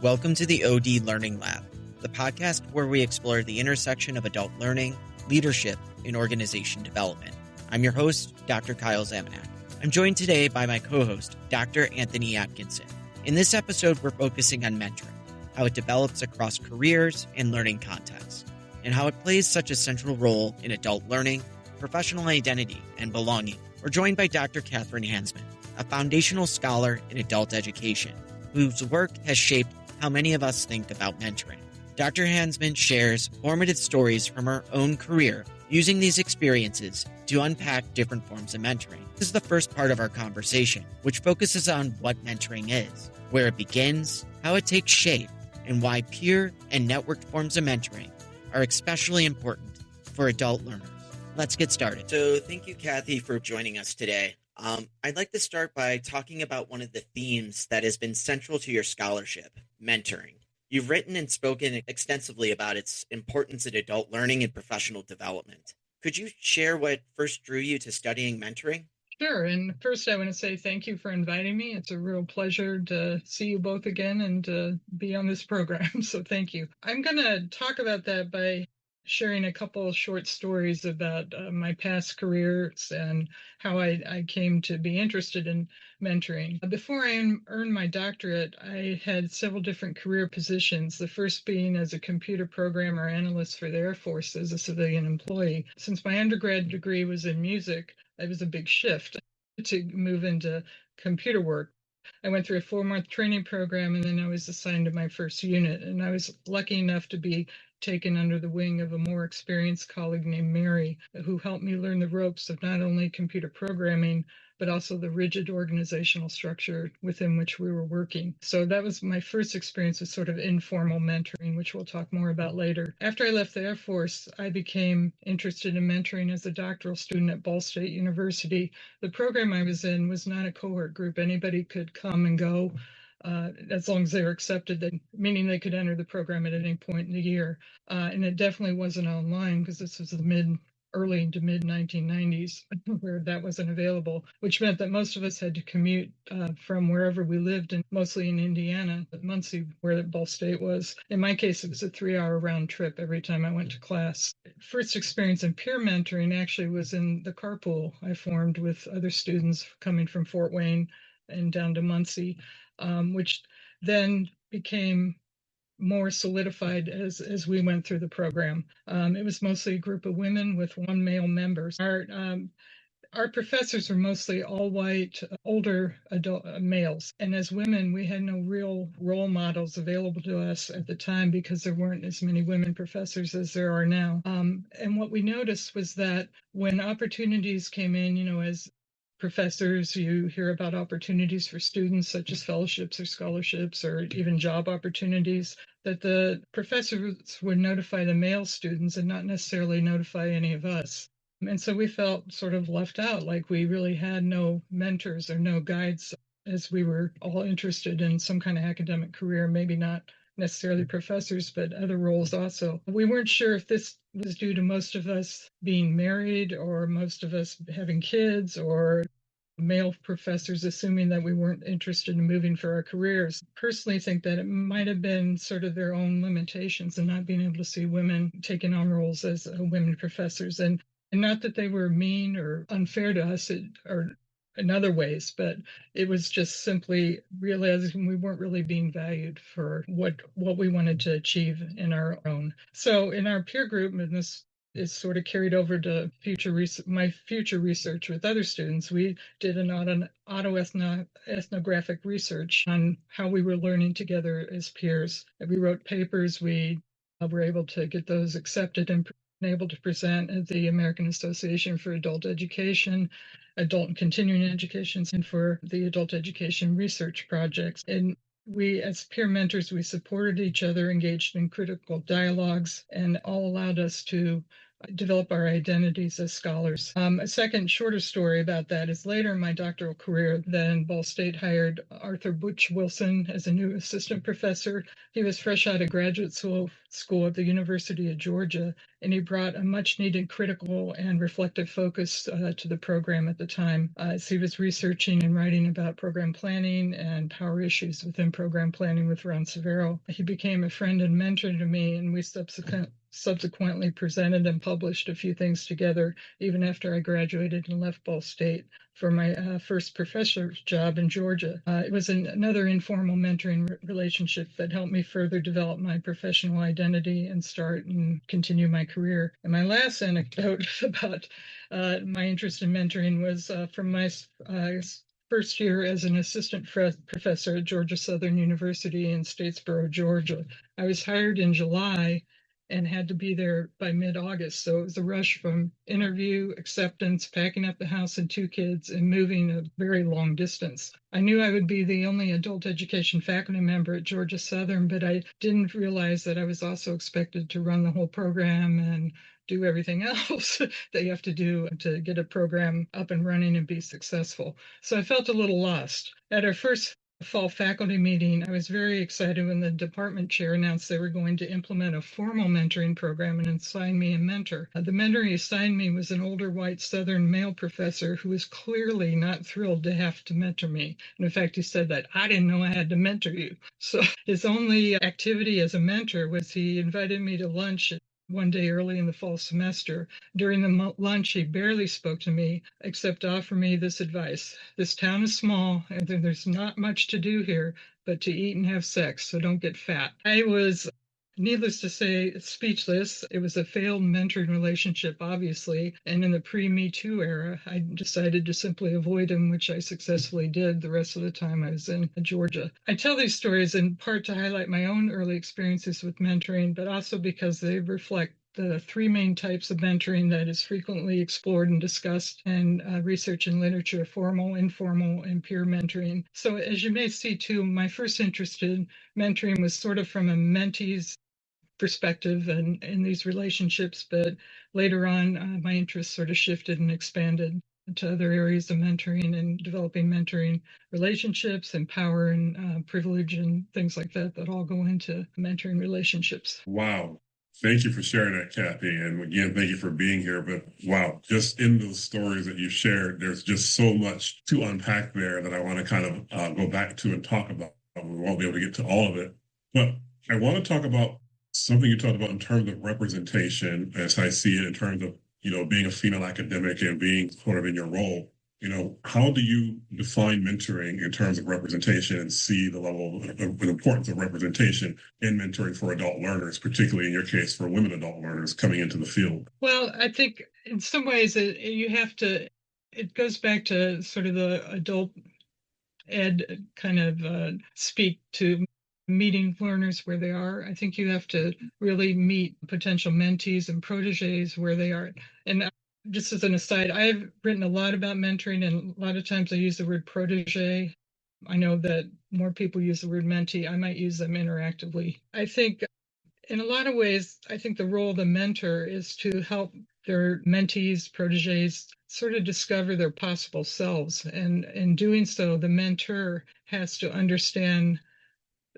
Welcome to the OD Learning Lab, the podcast where we explore the intersection of adult learning, leadership, and organization development. I'm your host, Dr. Kyle Znamenak. I'm joined today by my co-host, Dr. Anthony Adkisson. In this episode, we're focusing on mentoring, how it develops across careers and learning contexts, and how it plays such a central role in adult learning, professional identity, and belonging. We're joined by Dr. Catherine Hansman, a foundational scholar in adult education, whose work has shaped how many of us think about mentoring. Dr. Hansman shares formative stories from her own career, using these experiences to unpack different forms of mentoring. This is the first part of our conversation, which focuses on what mentoring is, where it begins, how it takes shape, and why peer and networked forms of mentoring are especially important for adult learners. Let's get started. So thank you, Kathy, for joining us today. I'd like to start by talking about one of the themes that has been central to your scholarship, mentoring. You've written and spoken extensively about its importance in adult learning and professional development. Could you share what first drew you to studying mentoring? Sure. And first, I want to say thank you for inviting me. It's a real pleasure to see you both again and to be on this program. So thank you. I'm going to talk about that by sharing a couple of short stories about my past careers and how I came to be interested in mentoring. Before I earned my doctorate, I had several different career positions, the first being as a computer programmer analyst for the Air Force as a civilian employee. Since my undergrad degree was in music, it was a big shift to move into computer work. I went through a 4-month training program, and then I was assigned to my first unit. And I was lucky enough to be taken under the wing of a more experienced colleague named Mary, who helped me learn the ropes of not only computer programming, but also the rigid organizational structure within which we were working. So that was my first experience with sort of informal mentoring, which we'll talk more about later. After I left the Air Force, I became interested in mentoring as a doctoral student at Ball State University. The program I was in was not a cohort group. Anybody could come and go as long as they were accepted, meaning they could enter the program at any point in the year. And it definitely wasn't online because this was the early to mid 1990s where that wasn't available, which meant that most of us had to commute from wherever we lived, and mostly in Indiana, but Muncie, where Ball State was. In my case, it was a 3-hour round trip every time I went to class. First experience in peer mentoring actually was in the carpool I formed with other students coming from Fort Wayne and down to Muncie, which then became more solidified as we went through the program. It was mostly a group of women with one male member. Our professors were mostly all white, older adult males. And as women, we had no real role models available to us at the time because there weren't as many women professors as there are now. And what we noticed was that when opportunities came in, as professors, you hear about opportunities for students such as fellowships or scholarships or even job opportunities, that the professors would notify the male students and not necessarily notify any of us. And so we felt sort of left out, like we really had no mentors or no guides, as we were all interested in some kind of academic career, maybe not necessarily professors, but other roles also. We weren't sure if this was due to most of us being married or most of us having kids or male professors assuming that we weren't interested in moving for our careers. Personally, think that it might have been sort of their own limitations in not being able to see women taking on roles as women professors. And not that they were mean or unfair to us or in other ways, but it was just simply realizing we weren't really being valued for what we wanted to achieve in our own. So in our peer group, and this is sort of carried over to my future research with other students. We did an autoethnographic research on how we were learning together as peers. We wrote papers. We were able to get those accepted and able to present at the American Association for Adult Education, Adult and Continuing Education, and for the Adult Education Research Projects. And we, as peer mentors, we supported each other, engaged in critical dialogues, and all allowed us to develop our identities as scholars. A second shorter story about that is later in my doctoral career, then Ball State hired Arthur Butch Wilson as a new assistant professor. He was fresh out of graduate school at the University of Georgia, and he brought a much needed critical and reflective focus to the program at the time, as he was researching and writing about program planning and power issues within program planning with Ron Severo. He became a friend and mentor to me, and we subsequently presented and published a few things together, even after I graduated and left Ball State for my first professor's job in Georgia. It was another informal mentoring relationship that helped me further develop my professional identity and start and continue my career. And my last anecdote about my interest in mentoring was from my first year as an assistant professor at Georgia Southern University in Statesboro, Georgia. I was hired in July and had to be there by mid-August. So it was a rush from interview, acceptance, packing up the house and 2 kids, and moving a very long distance. I knew I would be the only adult education faculty member at Georgia Southern, but I didn't realize that I was also expected to run the whole program and do everything else that you have to do to get a program up and running and be successful. So I felt a little lost. At our first fall faculty meeting, I was very excited when the department chair announced they were going to implement a formal mentoring program and assign me a mentor. The mentor he assigned me was an older white Southern male professor who was clearly not thrilled to have to mentor me. And in fact, he said that, "I didn't know I had to mentor you." So his only activity as a mentor was he invited me to lunch one day early in the fall semester. During the lunch, he barely spoke to me except to offer me this advice: "This town is small and there's not much to do here but to eat and have sex, so don't get fat." I was, needless to say, speechless. It was a failed mentoring relationship, obviously, and in the pre-Me Too era, I decided to simply avoid him, which I successfully did the rest of the time I was in Georgia. I tell these stories in part to highlight my own early experiences with mentoring, but also because they reflect the 3 main types of mentoring that is frequently explored and discussed in research and literature: formal, informal, and peer mentoring. So as you may see too, my first interest in mentoring was sort of from a mentee's perspective and in these relationships, but later on, my interest sort of shifted and expanded to other areas of mentoring and developing mentoring relationships and power and privilege and things like that all go into mentoring relationships. Wow. Thank you for sharing that, Kathy. And again, thank you for being here. But wow, just in those stories that you shared, there's just so much to unpack there that I want to kind of go back to and talk about. We won't be able to get to all of it. But I want to talk about something you talked about in terms of representation, as I see it, in terms of, being a female academic and being sort of in your role. How do you define mentoring in terms of representation and see the level of the importance of representation in mentoring for adult learners, particularly in your case for women adult learners coming into the field? Well, I think in some ways it goes back to sort of the adult ed kind of speak to meeting learners where they are. I think you have to really meet potential mentees and proteges where they are. And just as an aside, I've written a lot about mentoring, and a lot of times I use the word protege. I know that more people use the word mentee. I might use them interactively. I think in a lot of ways, I think the role of the mentor is to help their mentees, proteges, sort of discover their possible selves. And in doing so, the mentor has to understand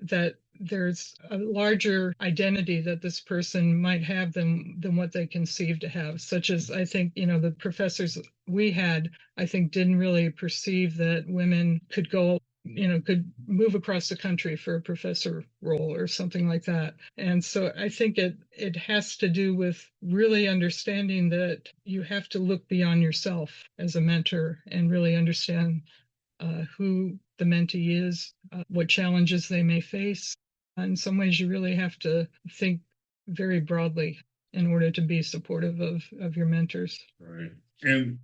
that there's a larger identity that this person might have than what they conceive to have, such as I think, the professors we had, I think, didn't really perceive that women could could move across the country for a professor role or something like that. And so I think it has to do with really understanding that you have to look beyond yourself as a mentor and really understand who the mentee is, what challenges they may face. In some ways, you really have to think very broadly in order to be supportive of your mentors. Right. And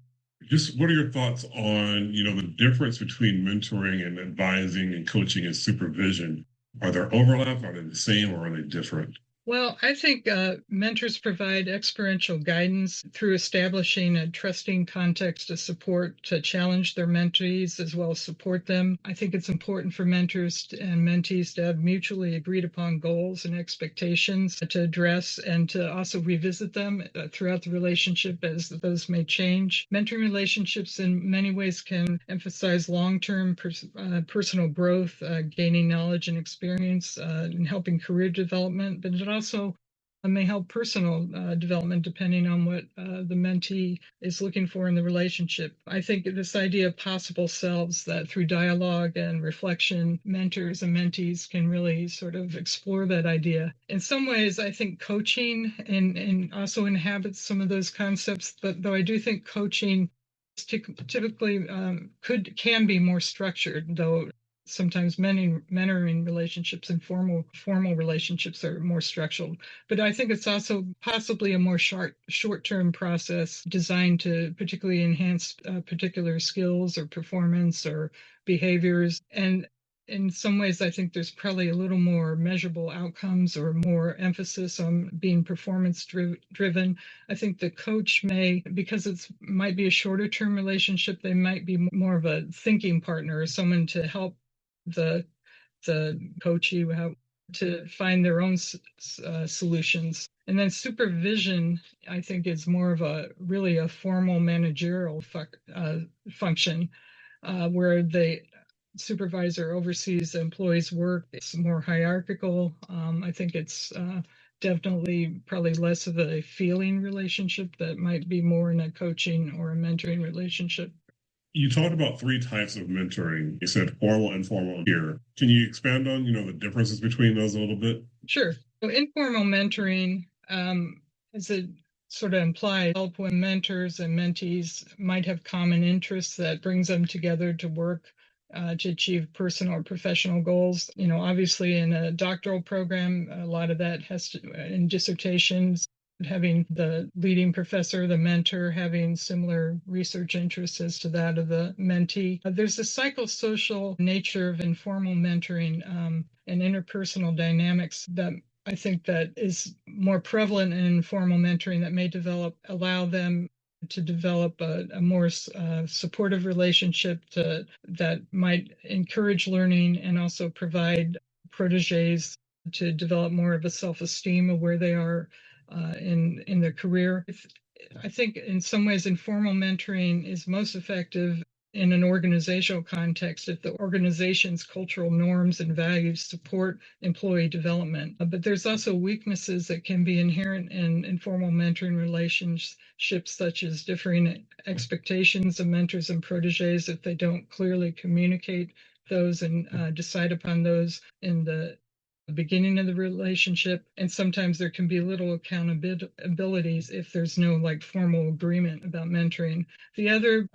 just what are your thoughts on, the difference between mentoring and advising and coaching and supervision? Are there overlap? Are they the same or are they different? Well, I think mentors provide experiential guidance through establishing a trusting context of support to challenge their mentees as well as support them. I think it's important for mentors and mentees to have mutually agreed upon goals and expectations to address and to also revisit them throughout the relationship as those may change. Mentoring relationships in many ways can emphasize long-term personal growth, gaining knowledge and experience, and helping career development, but it also may help personal development depending on what the mentee is looking for in the relationship. I think this idea of possible selves, that through dialogue and reflection, mentors and mentees can really sort of explore that idea. In some ways, I think coaching and also inhabits some of those concepts, but though I do think coaching typically can be more structured, though sometimes mentoring relationships and formal relationships are more structured. But I think it's also possibly a more short-term process designed to particularly enhance particular skills or performance or behaviors. And in some ways, I think there's probably a little more measurable outcomes or more emphasis on being performance driven. I think the coach may, because it might be a shorter term relationship, they might be more of a thinking partner or someone to help the coachee to find their own solutions. And then supervision, I think, is more of a really a formal managerial function where the supervisor oversees the employee's work. It's more hierarchical. I think it's definitely probably less of a feeling relationship that might be more in a coaching or a mentoring relationship. You talked about three types of mentoring. You said formal, informal, and peer. Can you expand on, the differences between those a little bit? Sure. So informal mentoring, as it sort of implies, help when mentors and mentees might have common interests that brings them together to work to achieve personal or professional goals. Obviously in a doctoral program, a lot of that has to, in dissertations, having the leading professor, the mentor, having similar research interests as to that of the mentee. There's a psychosocial nature of informal mentoring and interpersonal dynamics that I think that is more prevalent in informal mentoring that may allow them to develop a more supportive relationship that might encourage learning and also provide proteges to develop more of a self-esteem of where they are in their career. I think in some ways informal mentoring is most effective in an organizational context if the organization's cultural norms and values support employee development. But there's also weaknesses that can be inherent in informal mentoring relationships, such as differing expectations of mentors and proteges if they don't clearly communicate those and decide upon those in the beginning of the relationship. And sometimes there can be little accountabilities if there's no formal agreement about mentoring. The other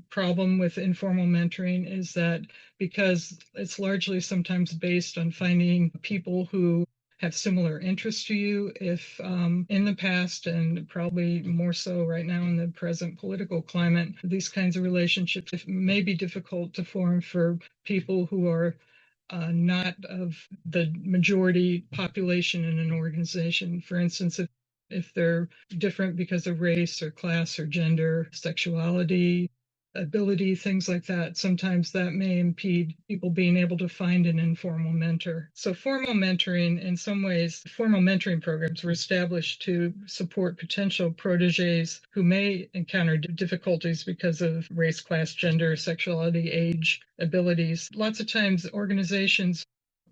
problem with informal mentoring is that because it's largely sometimes based on finding people who have similar interests to you, if in the past and probably more so right now in the present political climate, these kinds of relationships may be difficult to form for people who are not of the majority population in an organization. For instance, if they're different because of race or class or gender, sexuality, ability, things like that, sometimes that may impede people being able to find an informal mentor. So formal mentoring, in some ways, formal mentoring programs were established to support potential proteges who may encounter difficulties because of race, class, gender, sexuality, age, abilities. Lots of times organizations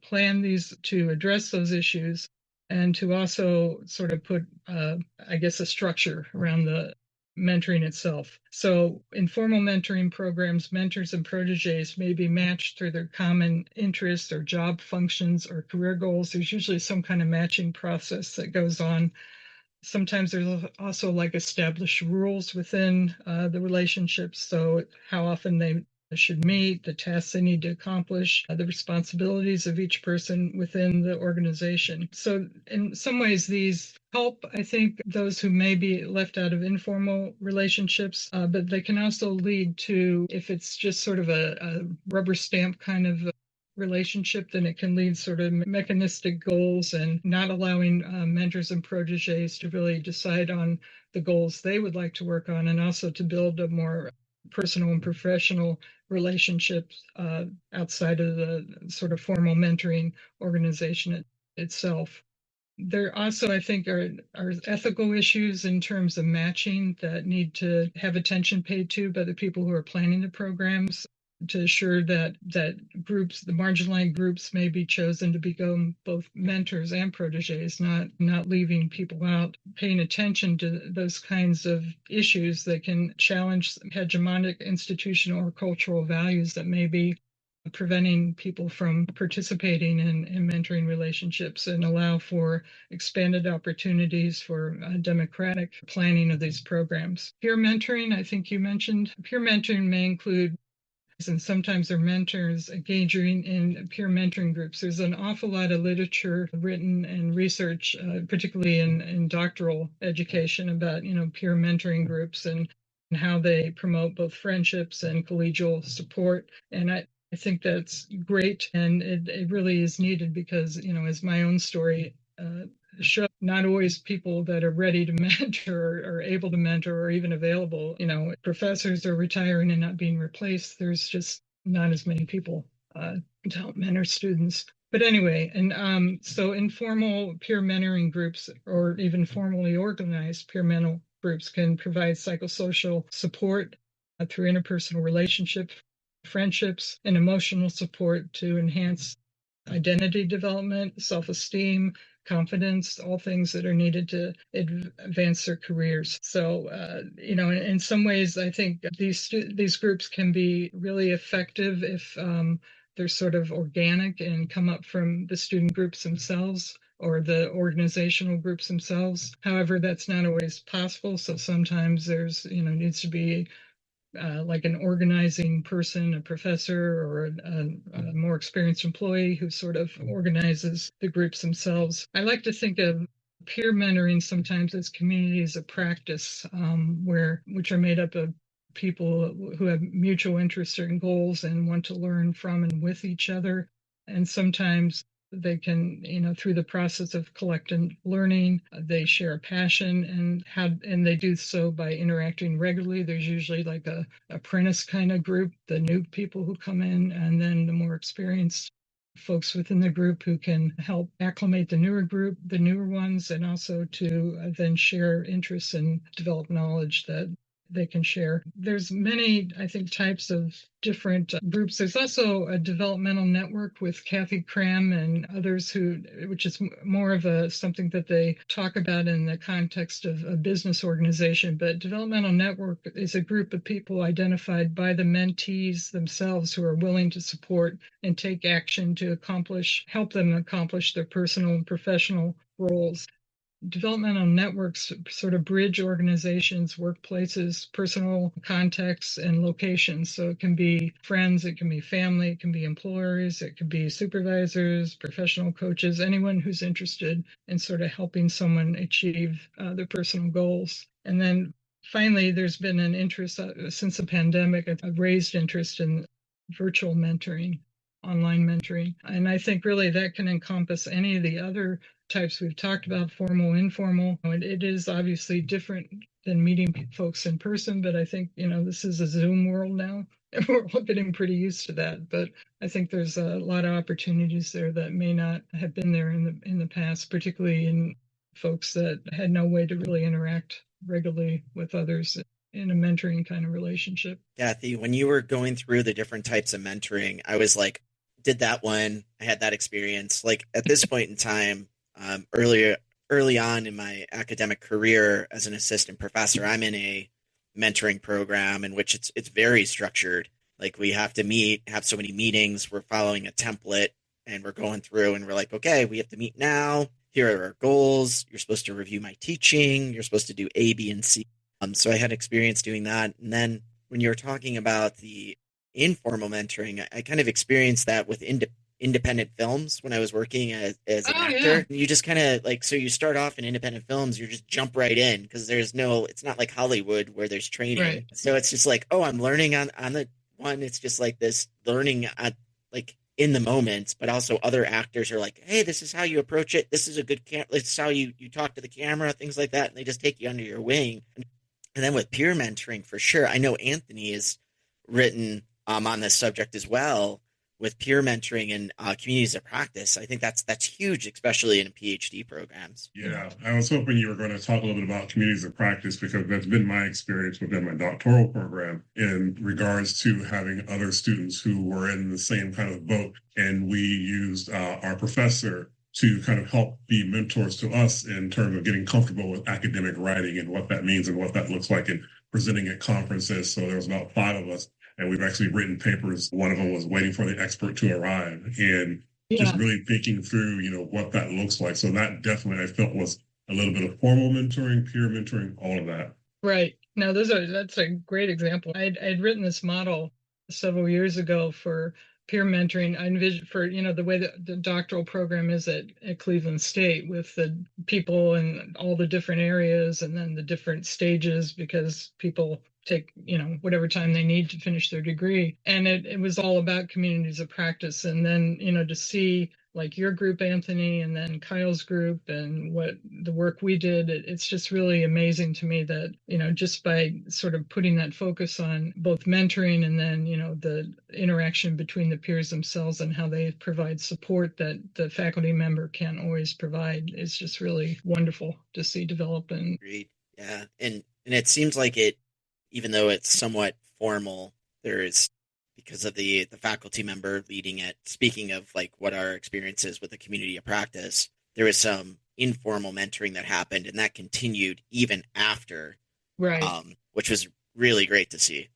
plan these to address those issues and to also sort of put, a structure around the mentoring itself. So informal mentoring programs, mentors and proteges may be matched through their common interests or job functions or career goals. There's usually some kind of matching process that goes on. Sometimes there's also established rules within the relationships. So how often they should meet, the tasks they need to accomplish, the responsibilities of each person within the organization. So in some ways, these help, I think, those who may be left out of informal relationships, but they can also lead to, if it's just sort of a rubber stamp kind of relationship, then it can lead sort of mechanistic goals and not allowing mentors and proteges to really decide on the goals they would like to work on, and also to build a more personal and professional relationships outside of the sort of formal mentoring organization itself. There also, I think, are ethical issues in terms of matching that need to have attention paid to by the people who are planning the programs, to ensure that groups, the marginalized groups, may be chosen to become both mentors and proteges, not leaving people out. Paying attention to those kinds of issues that can challenge hegemonic institutional or cultural values that may be preventing people from participating in mentoring relationships, and allow for expanded opportunities for democratic planning of these programs. Peer mentoring, I think you mentioned. Peer mentoring may include, and sometimes their mentors, engaging in peer mentoring groups. There's an awful lot of literature written and research, particularly in doctoral education, about peer mentoring groups and how they promote both friendships and collegial support. And I think that's great, and it really is needed because, as my own story show, not always people that are ready to mentor or able to mentor or even available. Professors are retiring and not being replaced. There's just not as many people to help mentor students. But anyway, and so informal peer mentoring groups, or even formally organized peer mentoring groups, can provide psychosocial support through interpersonal relationships, friendships, and emotional support to enhance identity development, self-esteem, confidence, all things that are needed to advance their careers. So, in some ways, I think these groups can be really effective if they're sort of organic and come up from the student groups themselves or the organizational groups themselves. However, that's not always possible. So sometimes there's, needs to be like an organizing person, a professor, or a more experienced employee who sort of organizes the groups themselves. I like to think of peer mentoring sometimes as communities of practice, which are made up of people who have mutual interests and goals and want to learn from and with each other. And sometimes they can, through the process of collective learning, they share a passion, and they do so by interacting regularly. There's usually like a apprentice kind of group, the new people who come in, and then the more experienced folks within the group who can help acclimate the newer ones, and also to then share interests and develop knowledge that they can share. There's many, I think, types of different groups. There's also a developmental network with Kathy Cram and others which is more of something that they talk about in the context of a business organization. But developmental network is a group of people identified by the mentees themselves who are willing to support and take action to help them accomplish their personal and professional roles. Developmental networks sort of bridge organizations, workplaces, personal contexts, and locations. So it can be friends, it can be family, it can be employers, it could be supervisors, professional coaches, anyone who's interested in sort of helping someone achieve their personal goals. And then finally, there's been an interest since the pandemic, a raised interest in virtual mentoring, online mentoring. And I think really that can encompass any of the other types we've talked about, formal, informal. It is obviously different than meeting folks in person, but I think, this is a Zoom world now, and we're all getting pretty used to that. But I think there's a lot of opportunities there that may not have been there in the past, particularly in folks that had no way to really interact regularly with others in a mentoring kind of relationship. Kathy, when you were going through the different types of mentoring, I was like, did that one, I had that experience. Like at this point in time, early on in my academic career as an assistant professor, I'm in a mentoring program in which it's very structured. Like we have to have so many meetings. We're following a template and we're going through and we're like, okay, we have to meet now. Here are our goals. You're supposed to review my teaching. You're supposed to do A, B, and C. So I had experience doing that. And then when you were talking about the informal mentoring, I kind of experienced that with independent films when I was working as an actor. Yeah. You just kind of so you start off in independent films, you just jump right in because it's not like Hollywood where there's training. Right. So it's just like, oh, I'm learning on the one. It's just like this learning at in the moment, but also other actors are like, hey, this is how you approach it. This is a good this is how you talk to the camera, things like that. And they just take you under your wing. And then with peer mentoring, for sure, I know Anthony has written on this subject as well with peer mentoring and communities of practice. I think that's huge, especially in PhD programs. Yeah, I was hoping you were going to talk a little bit about communities of practice, because that's been my experience within my doctoral program in regards to having other students who were in the same kind of boat. And we used our professor to kind of help be mentors to us in terms of getting comfortable with academic writing and what that means and what that looks like in presenting at conferences. So there was about 5 of us, and we've actually written papers. One of them was waiting for the expert to arrive, and just really thinking through, what that looks like. So that definitely I felt was a little bit of formal mentoring, peer mentoring, all of that. Right. Now, that's a great example. I'd written this model several years ago for peer mentoring. I envisioned for, the way that the doctoral program is at Cleveland State, with the people in all the different areas and then the different stages, because people take, whatever time they need to finish their degree. And it was all about communities of practice. And then, to see like your group, Anthony, and then Kyle's group, and what the work we did, it's just really amazing to me that, just by sort of putting that focus on both mentoring and then, the interaction between the peers themselves and how they provide support that the faculty member can't always provide, is just really wonderful to see develop. And Agreed. Yeah. And it seems like it, even though it's somewhat formal, there is, because of the faculty member leading it, speaking of like what our experience is with the community of practice, there was some informal mentoring that happened, and that continued even after, right, which was really great to see.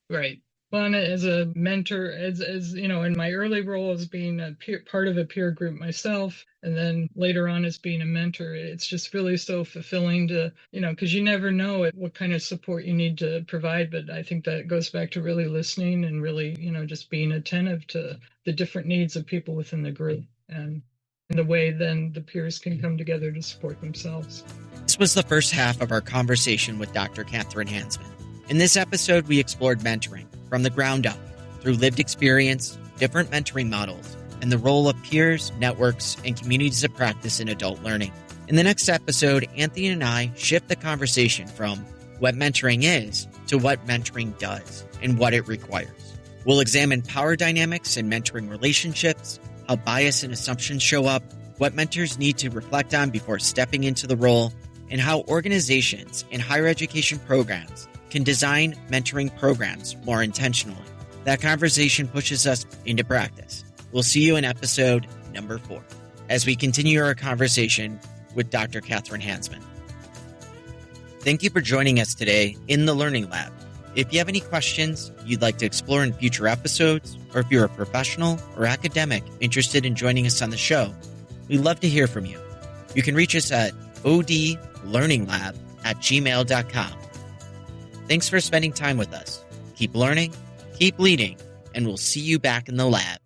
Right. Well, and as a mentor, as in my early role as being part of a peer group myself, and then later on as being a mentor, it's just really so fulfilling to, because you never know what kind of support you need to provide. But I think that goes back to really listening and really, just being attentive to the different needs of people within the group, and the way then the peers can come together to support themselves. This was the first half of our conversation with Dr. Catherine Hansman. In this episode, we explored mentoring from the ground up through lived experience, different mentoring models, and the role of peers, networks, and communities of practice in adult learning. In the next episode, Anthony and I shift the conversation from what mentoring is to what mentoring does and what it requires. We'll examine power dynamics in mentoring relationships, how bias and assumptions show up, what mentors need to reflect on before stepping into the role, and how organizations and higher education programs can design mentoring programs more intentionally. That conversation pushes us into practice. We'll see you in episode number 4 as we continue our conversation with Dr. Catherine Hansman. Thank you for joining us today in the Learning Lab. If you have any questions you'd like to explore in future episodes, or if you're a professional or academic interested in joining us on the show, we'd love to hear from you. You can reach us at odlearninglab@gmail.com. Thanks for spending time with us. Keep learning, keep leading, and we'll see you back in the lab.